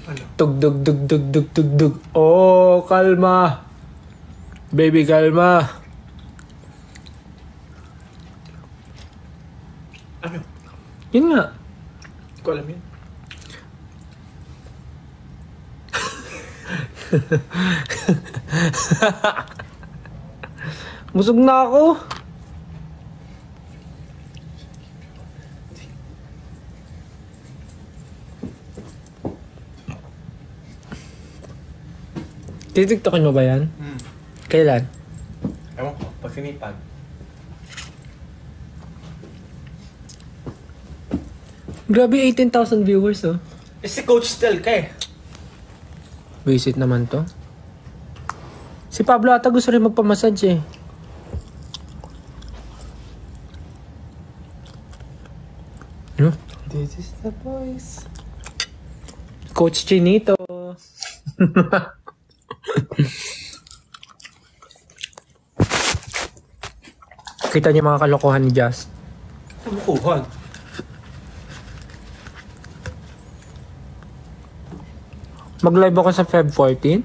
Ano? Tugdug, dugdug, dugdug, dug. Oh, kalma. Baby, kalma. Ano? Yun nga. Hindi ko alam yun. Busog na ako. Titiktokin mo ba yan? Kailan? Ewan ko, pag sinipag. Grabe, 18,000 viewers, oh. Eh, si Coach Stel ka eh. Visit naman to. Si Pablo ata gusto rin magpamassage eh. Ano? This is the voice. Coach Chinito. Kita niyo mga kalokohan ni Jazz. Tabukuhan. Mag-live ako sa Feb 14.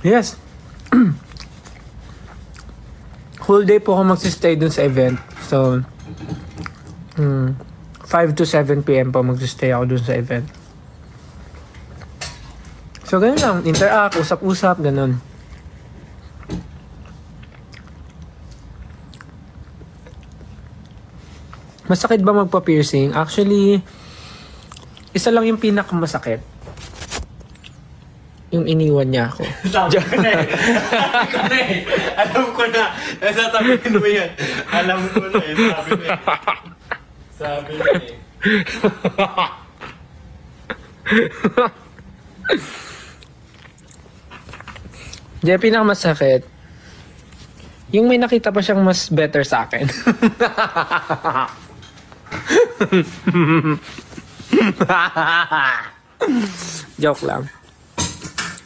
Yes. Whole day po ako magsistay dun sa event. So, 5 to 7 p.m. po magsistay ako dun sa event. So, ganun lang. Interact, usap-usap, ganun. Masakit ba magpa-piercing? Actually, isa lang yung pinakamasakit. Yung iniwan niya ako. Sabi ko na eh. Alam ko na. Nasasabihin mo yan. Alam ko na eh. Sabi na eh. Sabi na eh. Diyan pinakamasakit. Yung may nakita pa siyang mas better sa akin. Joke lang.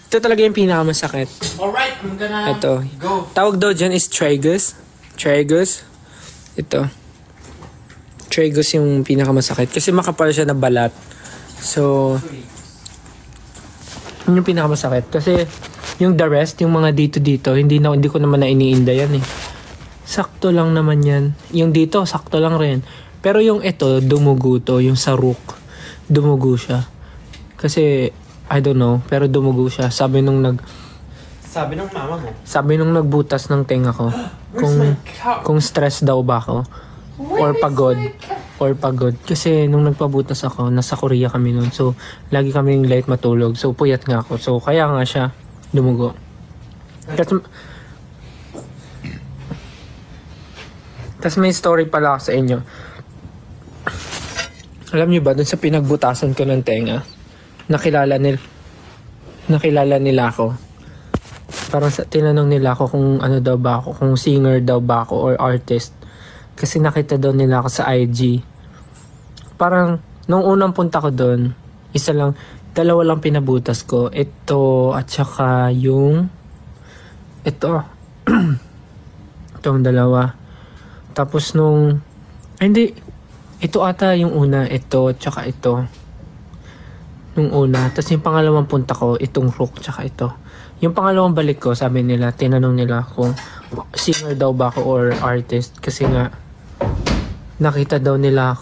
Ito talaga yung pinakamasakit. Alright, I'm gonna Ito. go. Tawag daw dyan is tragus. Tragus. Ito. Tragus yung pinakamasakit. Kasi makapal siya na balat. So, yun yung pinakamasakit. Kasi, yung the rest, yung mga dito-dito, hindi ko naman na iniinda yan eh. Sakto lang naman yan. Yung dito, sakto lang rin. Pero yung ito, dumugo to. Yung sa rook, dumugo siya. Kasi, I don't know, pero dumugo siya. Sabi nung mama mo. Sabi nung nagbutas ng tenga ko, kung stress daw ba ako, or pagod. Kasi nung nagpabutas ako, nasa Korea kami noon. So, lagi kaming late matulog. So, puyat nga ako. So, kaya nga siya dumugo. Tapos may story pala ako sa inyo. Alam niyo ba, dun sa pinagbutasan ko ng tenga, nakilala nila ako. Parang tinanong nila ako kung ano daw ba ako, kung singer daw ba ako or artist. Kasi nakita daw nila ako sa IG. Parang, nung unang punta ko doon, dalawa lang pinabutas ko. Ito, at saka yung, ito. Itong dalawa. Tapos ito ata yung una, ito, at saka ito. Nung una. Tapos yung pangalawang punta ko, itong rook, tsaka ito. Yung pangalawang balik ko, sabi nila, tinanong nila kung singer daw ba ako or artist. Kasi nga, nakita daw nila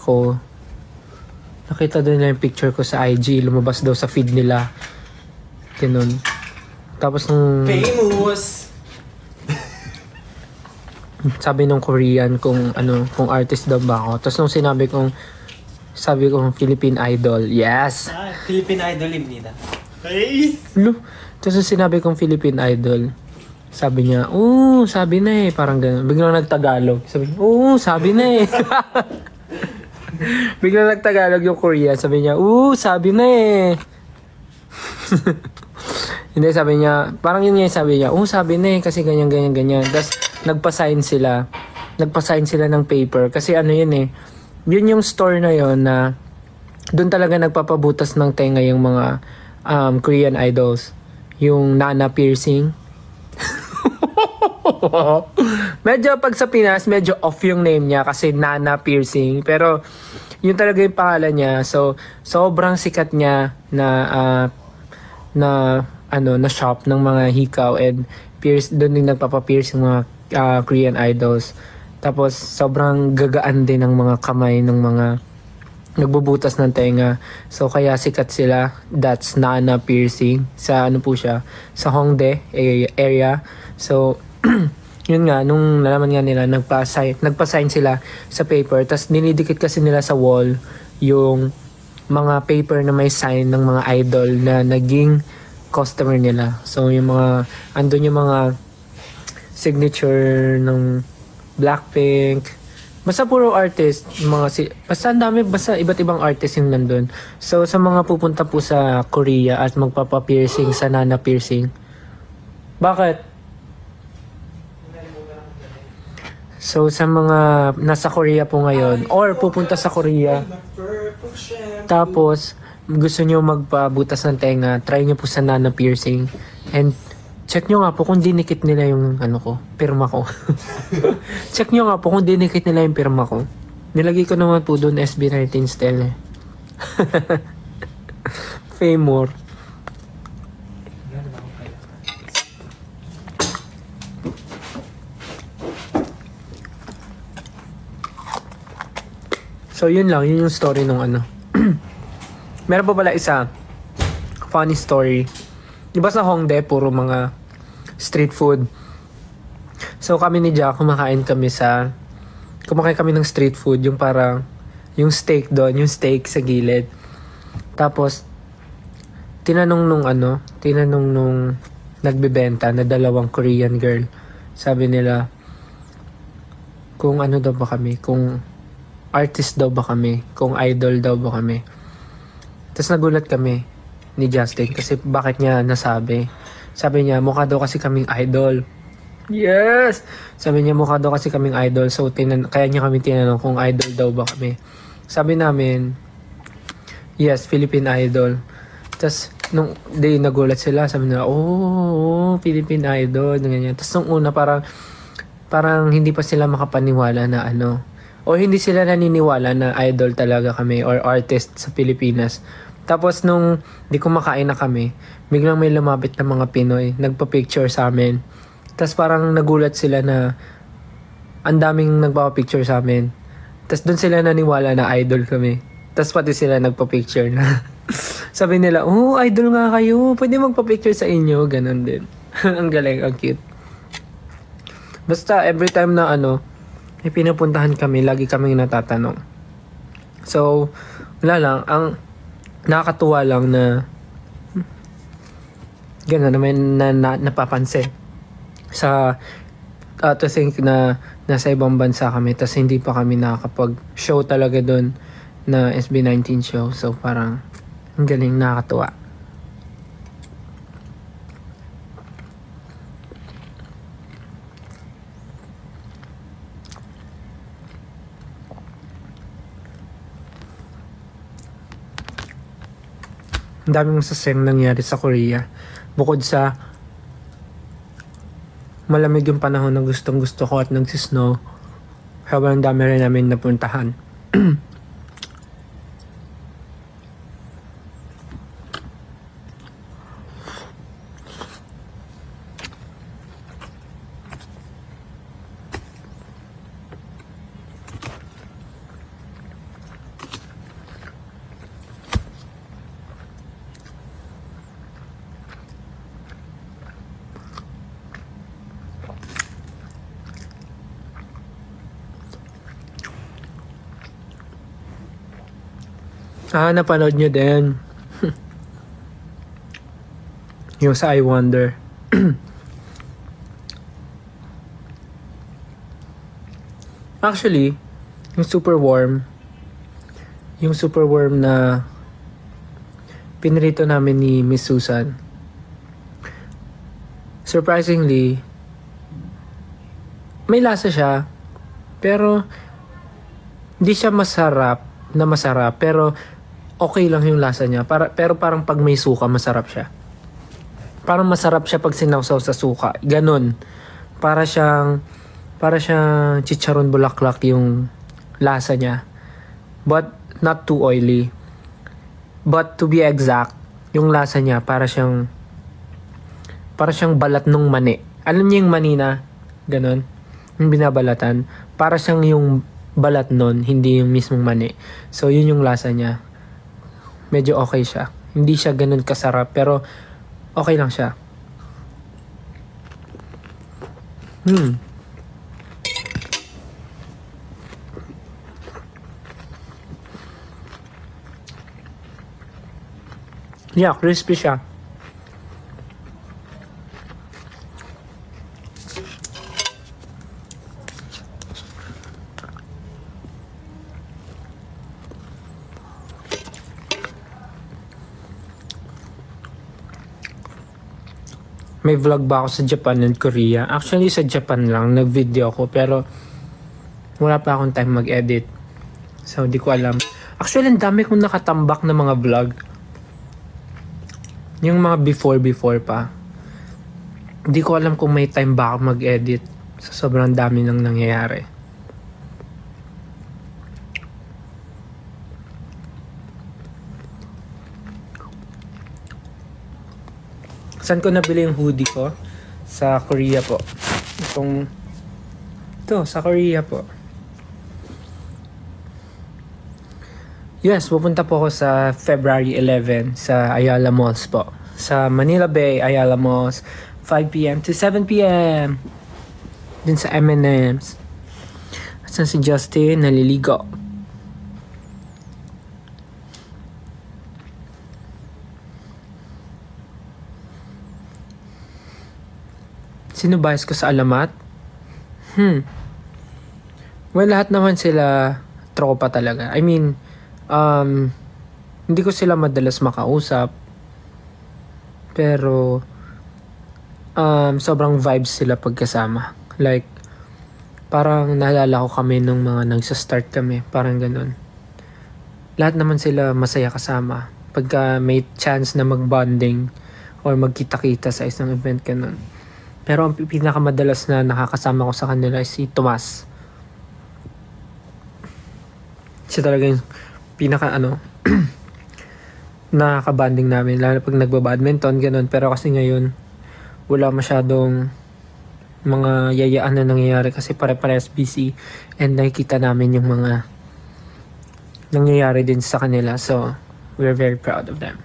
yung picture ko sa IG, lumabas daw sa feed nila. Ganun. Tapos nung... Famous! Sabi nung Korean kung artist daw ba ako. Tapos nung sabi kong Philippine Idol. Yes! Philippine Idol nila. Face! Tapos sinabi kong Philippine Idol. Sabi niya, sabi na eh. Parang gano'n. Biglang nagtagalog. Sabi niya, sabi na eh. Biglang nagtagalog yung Korean. Sabi niya, sabi na eh. Hindi, sabi niya, parang yun nga sabi niya, sabi na eh. Kasi ganyan. Tapos nagpa-sign sila ng paper. Kasi ano yun eh. Yun yung store na yun na doon talaga nagpapabutas ng tenga yung mga Korean idols. Yung nana piercing. Medyo pag sa Pinas, medyo off yung name niya kasi Nana Piercing. Pero yun talaga yung pangalan niya. So, sobrang sikat niya na shop ng mga hikaw and doon din nagpapa-pierce yung mga Korean idols. Tapos sobrang gagaan din ng mga kamay ng mga nagbubutas ng tenga. So kaya sikat sila. That's Nana Piercing. Sa ano po siya? Sa Hongdae area. So yun nga, nung nalaman nga nila, nagpa-sign sila sa paper. Tapos dinidikit kasi nila sa wall yung mga paper na may sign ng mga idol na naging customer nila. So yung mga, andun yung mga signature ng Blackpink. Basta puro artist, basta ang dami, basta iba't ibang artist yung nandun. So sa mga pupunta po sa Korea at magpapa-piercing sa Nana Piercing. Bakit? So sa mga nasa Korea po ngayon or pupunta sa Korea tapos gusto nyo magpabutas ng tenga, try nyo po sa Nana Piercing and check nyo nga po kung dinikit nila yung pirma ko. Check nyo nga po kung dinikit nila yung pirma ko. Nilagay ko naman po doon SB19 style eh. Famor. So yun lang, yun yung story nung Meron pa pala isa funny story. Diba sa Hongdae, puro mga street food. So kami ni Jack, kumakain kami ng street food, yung parang, yung steak doon, yung steak sa gilid. Tapos, tinanong nung nagbebenta na dalawang Korean girl. Sabi nila, kung ano daw ba kami, kung artist daw ba kami, kung idol daw ba kami. Tapos nagulat kami ni Justin kasi bakit niya nasabi. Sabi niya, mukha daw kasi kaming idol. Yes! Sabi niya, mukha daw kasi kaming idol. So, kaya niya kami tinanong kung idol daw ba kami. Sabi namin, yes, Philippine Idol. Tapos, nung day nagulat sila, sabi nila, oh, Philippine Idol. Ganyan. Tapos, nung una, parang hindi pa sila makapaniwala na o hindi sila naniniwala na idol talaga kami or artist sa Pilipinas. Tapos nung di kumakain na kami, biglang may lumapit na mga Pinoy, nagpa-picture sa amin. Tapos parang nagulat sila na ang daming nagpapa-picture sa amin. Tapos doon sila naniwala na idol kami. Tapos pati sila nagpa-picture na. Sabi nila, oh, idol nga kayo. Pwede magpa-picture sa inyo. Ganon din. Ang galing, ang cute. Basta every time na may pinupuntahan kami, lagi kaming natatanong. So, wala lang. Ang nakakatuwa lang na gano'n na may napapansin sa to think na nasa ibang bansa kami tapos hindi pa kami nakakapag-show talaga doon na SB19 show. So parang ang galing, nakakatuwa. Ang daming masasayang nangyari sa Korea. Bukod sa malamig yung panahon na gustong gusto ko at nagsisnow, habang dami rin namin napuntahan. Napanood nyo din. Yung sa I Wonder. Actually, yung super warm na pinrito namin ni Miss Susan. Surprisingly, may lasa siya, pero hindi siya masarap, pero okay lang yung lasa niya. Pero parang pag may suka, masarap siya. Parang masarap siya pag sinawsaw sa suka. Ganon. Para siyang chicharon bulaklak yung lasa niya. But not too oily. But to be exact, yung lasa niya para siyang balat ng mani. Alam niyo yung mani na ganun? Yung binabalatan. Para siyang yung balat nun, hindi yung mismong mani. So, yun yung lasa niya. Medyo okay siya. Hindi siya ganun kasarap, pero okay lang siya. Yeah, crispy siya. May vlog ba ako sa Japan and Korea? Actually, sa Japan lang, nag-video ako, pero wala pa akong time mag-edit. So, di ko alam. Actually, ang dami kong nakatambak na mga vlog. Yung mga before pa. Di ko alam kung may time ba ako mag-edit. So, sobrang dami nang nangyayari. Saan ko nabili yung hoodie ko? Sa Korea po. Ito, sa Korea po. Yes, pupunta po ako sa February 11 sa Ayala Malls po. Sa Manila Bay, Ayala Malls. 5 p.m. to 7 p.m. Dun sa M&M's. Saan si Justin? Naliligo. Sino bias ko sa alamat? Well, lahat naman sila tropa talaga. I mean, hindi ko sila madalas makausap. Pero, sobrang vibes sila pagkasama. Like, parang naalala ko kami nung mga nagsa-start kami. Parang ganun. Lahat naman sila masaya kasama. Pagka may chance na mag-bonding or magkita-kita sa isang event ganun. Pero ang pinakamadalas na nakakasama ko sa kanila is si Tomas. Siya talaga yung nakaka-banding namin. Lalo pag nagba-badminton, ganun. Pero kasi ngayon, wala masyadong mga yayaan na nangyayari kasi pare-parehas busy. And nakikita namin yung mga nangyayari din sa kanila. So, we're very proud of them.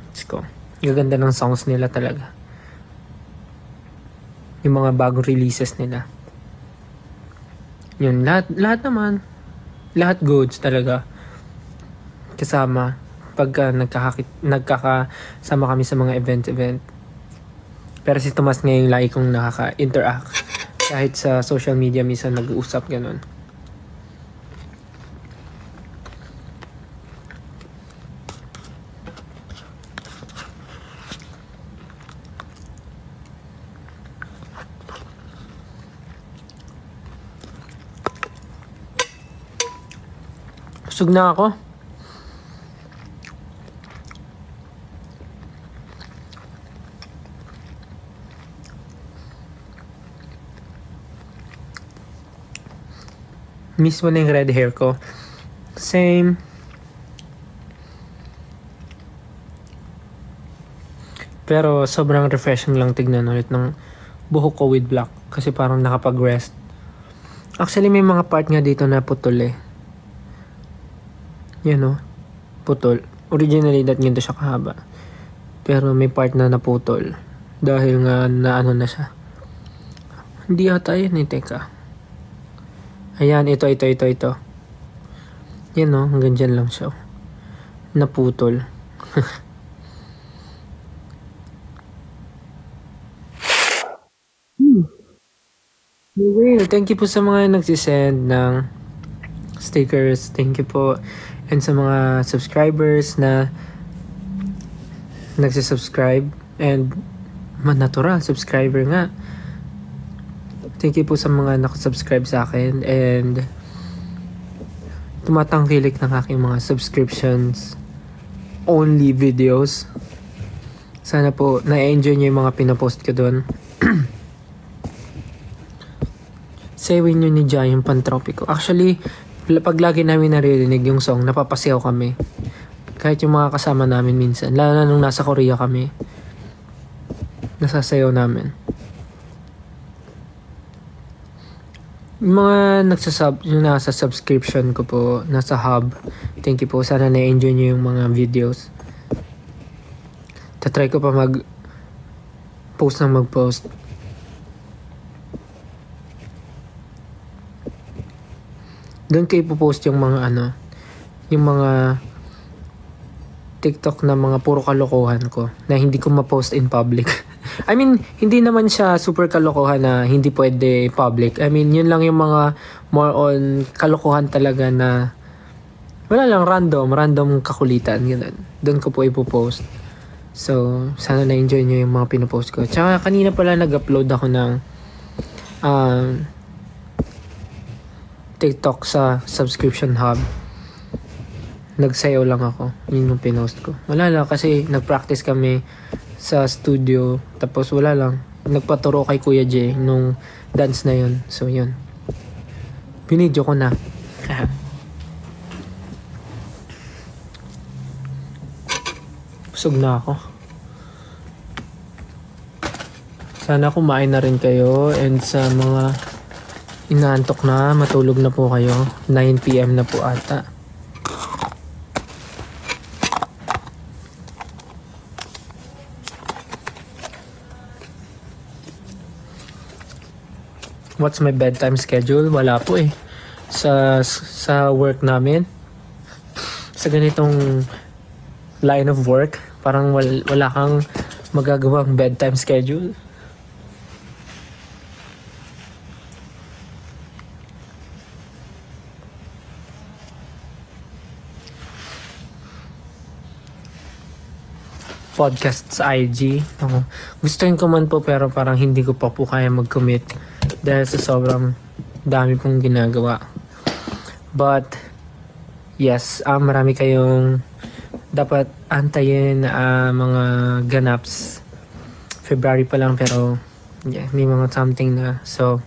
Let's go. Gaganda ng songs nila talaga. Yung mga bagong releases nila. Yun, lahat naman. Lahat goods talaga. Kasama. Pagka nagkakasama kami sa mga event. Pero si Tomas ngayon lagi kong nakaka-interact. Kahit sa social media minsan nag-uusap ganun. Busog na ako. Miss mo na yung red hair ko. Same. Pero sobrang refreshing lang tignan ulit ng buhok ko with black. Kasi parang nakapag-rest. Actually may mga part nga dito na putol eh. Yan o. Putol. Originally that ganito siya kahaba. Pero may part na naputol. Dahil nga naano na siya. Hindi ata yun eh. Teka. Ayan, ito. Yan o, hanggang dyan lang siya. Naputol. Well, thank you po sa mga nagsisend ng stickers. Thank you po. And sa mga subscribers na nagsisubscribe. And natural, subscriber nga. Thank you po sa mga nakasubscribe sa akin and tumatangkilik ng aking mga subscriptions only videos. Sana po na-enjoy nyo yung mga pinapost ko doon. Sayawin nyo ni Jai yung Pantropiko. Actually, pag lagi namin naririnig yung song, napapasayaw kami. Kahit yung mga kasama namin minsan. Lalo na nung nasa Korea kami. Nasasayaw namin. Yung mga yung nasa subscription ko po, nasa hub. Thank you po. Sana na-enjoy nyo yung mga videos. Tatry ko pa mag-post ng mag-post. Doon ko ipopost yung mga yung mga TikTok na mga puro kalokohan ko na hindi ko ma-post in public. I mean, hindi naman siya super kalokohan na hindi pwede public. I mean, yun lang yung mga more on kalokohan talaga na wala lang, random kakulitan. Ganun. Doon ko po ipopost. So, sana na-enjoy nyo yung mga pinopost ko. Tsaka kanina pala nag-upload ako ng TikTok sa subscription hub. Nagsayaw lang ako. Yun yung pinost ko. Wala lang kasi nag-practice kami sa studio. Tapos wala lang. Nagpaturo kay Kuya J nung dance na yun. So yun. Binidyo ko na. Busog na ako. Sana kumain na rin kayo. And sa mga inaantok na, matulog na po kayo. 9 PM na po ata. What's my bedtime schedule? Wala po eh. Sa work namin, sa ganitong line of work, parang wala kang magagawang bedtime schedule. Podcast sa IG. Gustuin ko man po pero parang hindi ko pa po kaya mag-commit dahil sa sobrang dami pong ginagawa. But yes, marami kayong dapat antayin na mga ganaps. February pa lang pero yeah, may mga something na. So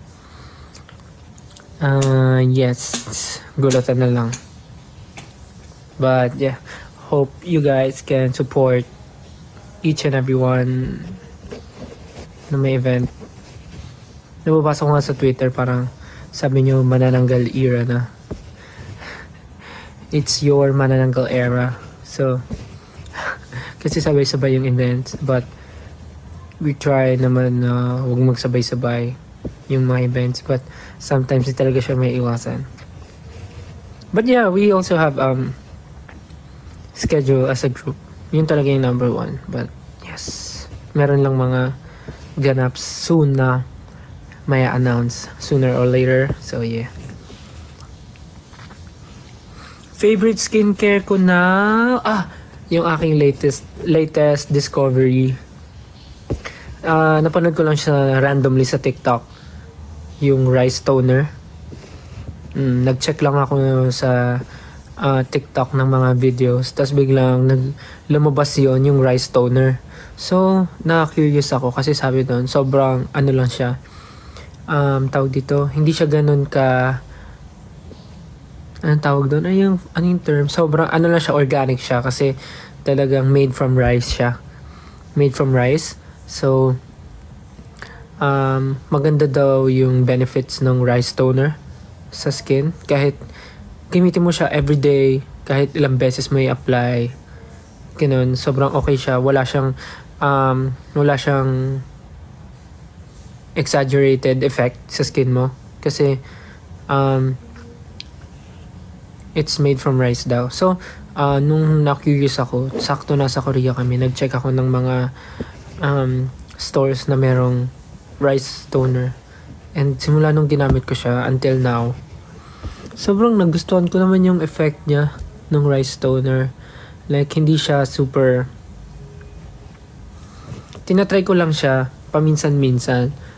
yes, gulatan na lang. But yeah, hope you guys can support each and every one na may event. Nababasa ko nga sa Twitter, parang sabi nyo manananggal era na. It's your manananggal era. So, kasi sabay-sabay yung events. But, we try naman na huwag magsabay-sabay yung mga events. But, sometimes talaga siya may iwasan. But yeah, we also have schedule as a group. Yun talaga yung number one. But, yes. Meron lang mga ganaps soon na may announce sooner or later. So, yeah. Favorite skincare ko na... yung aking latest discovery. Napanood ko lang siya randomly sa TikTok. Yung rice toner. Nag-check lang ako sa TikTok ng mga videos. Tapos biglang lumabas yun, yung rice toner. So, na-curious ako kasi sabi doon, sobrang ano lang siya. Tawag dito, hindi siya ganun ka... Anong tawag doon? Ano yung term? Sobrang ano lang siya, organic siya kasi talagang made from rice siya. Made from rice. So, maganda daw yung benefits ng rice toner sa skin. Kahit gamitin mo siya everyday, kahit ilang beses may apply, ganun, sobrang okay siya. Wala siyang exaggerated effect sa skin mo. Kasi, it's made from rice daw. So, nung na-curious ako, sakto nasa Korea kami, nag-check ako ng mga stores na merong rice toner. And simula nung ginamit ko siya until now, sobrang nagustuhan ko naman yung effect niya ng rice toner. Like, hindi siya super... Tinatry ko lang siya paminsan-minsan.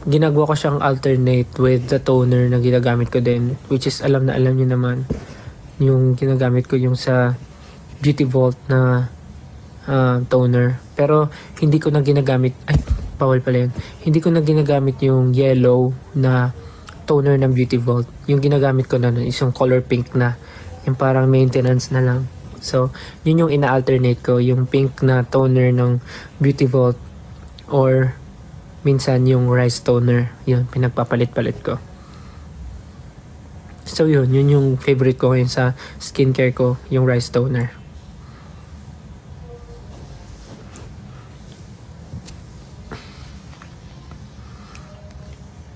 Ginagawa ko siyang alternate with the toner na ginagamit ko din. Which is, alam niyo naman. Yung ginagamit ko yung sa Beauty Vault na toner. Pero, hindi ko na ginagamit... Ay, bawal pala yun. Hindi ko na ginagamit yung yellow na toner ng Beauty Vault. Yung ginagamit ko na nun is yung color pink na. Yung parang maintenance na lang. So, yun yung ina-alternate ko. Yung pink na toner ng Beauty Vault or minsan yung rice toner. Yun, pinagpapalit-palit ko. So yun yung favorite ko ngayon sa skincare ko, yung rice toner.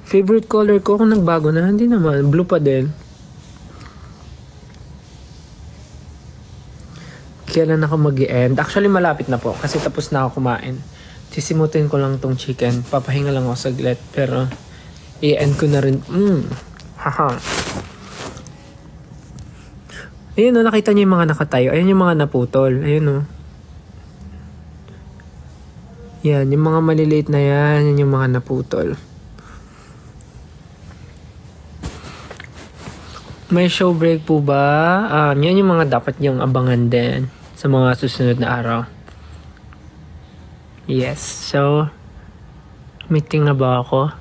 Favorite color ko kung nagbago na, hindi naman, blue pa din. Kailan ako mag-i-end? Actually malapit na po kasi tapos na ako kumain. Sisimutin ko lang tong chicken, papahinga lang ako saglit, pero i-end ko na rin. Haha. Ayun o, nakita niyo yung mga nakatayo. Ayun yung mga naputol. Ayun o. Yan, yung mga maliliit na yan. Yan yung mga naputol. May show break po ba? Yan yung mga dapat yung abangan din sa mga susunod na araw. Yes, so meeting na ba ako?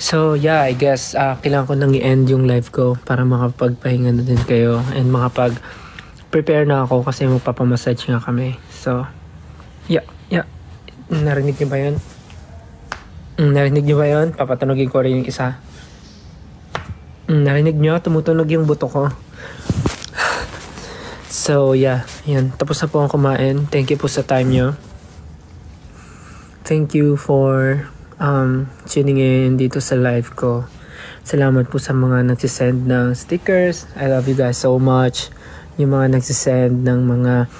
So yeah, I guess kailangan ko nang i-end yung live ko para makapagpahinga na din kayo and makapag-prepare na ako kasi magpapamassage nga kami. So yeah. Narinig niyo ba yun? Narinig niyo ba yun? Papatunogin ko rin yung isa. Narinig niyo? Tumutunog yung buto ko. So yeah, yan. Tapos na po akong kumain. Thank you po sa time niyo. Thank you for tuning in dito sa live ko. Salamat po sa mga nagsisend ng stickers. I love you guys so much. Yung mga nagsisend ng mga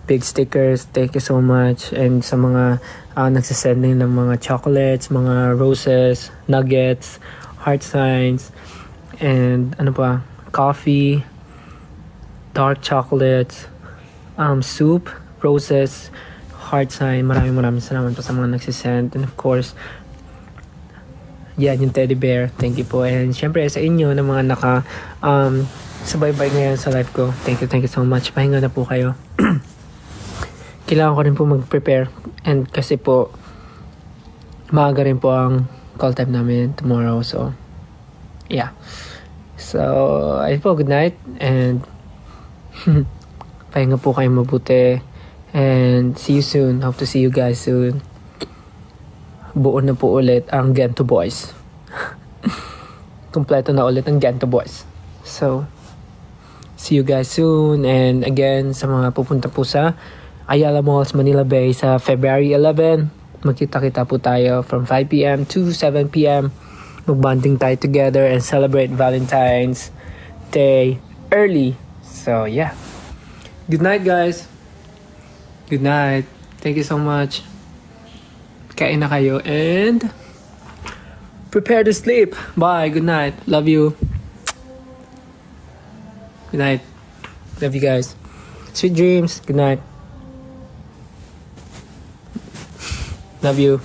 big stickers, thank you so much. And sa mga nagsisend din ng mga chocolates, mga roses, nuggets, heart signs, and ano pa, coffee, dark chocolates, soup, roses, heart sign. Maraming salamat po sa mga nagsisend. And of course, yan, yung teddy bear. Thank you po. And syempre sa inyo na mga sabay-bay ngayon sa live ko. Thank you so much. Pahinga na po kayo. Kailangan ko rin po mag-prepare. And kasi po, maaga rin po ang call time namin tomorrow. So, yeah. So, ayun po, good night. And pahinga po kayo mabuti. And see you soon. Hope to see you guys soon. Buo na po ulit ang Gento Boys. Kompleto na ulit ang Gento Boys. So, see you guys soon. And again, sa mga pupunta po sa Ayala Malls, Manila Bay sa February 11, magkita-kita po tayo from 5 p.m. to 7 p.m. Mag-bonding tayo together and celebrate Valentine's Day early. So, yeah. Good night, guys. Good night. Thank you so much. Kain na kayo and prepare to sleep. Bye. Good night. Love you. Good night. Love you guys. Sweet dreams. Good night. Love you.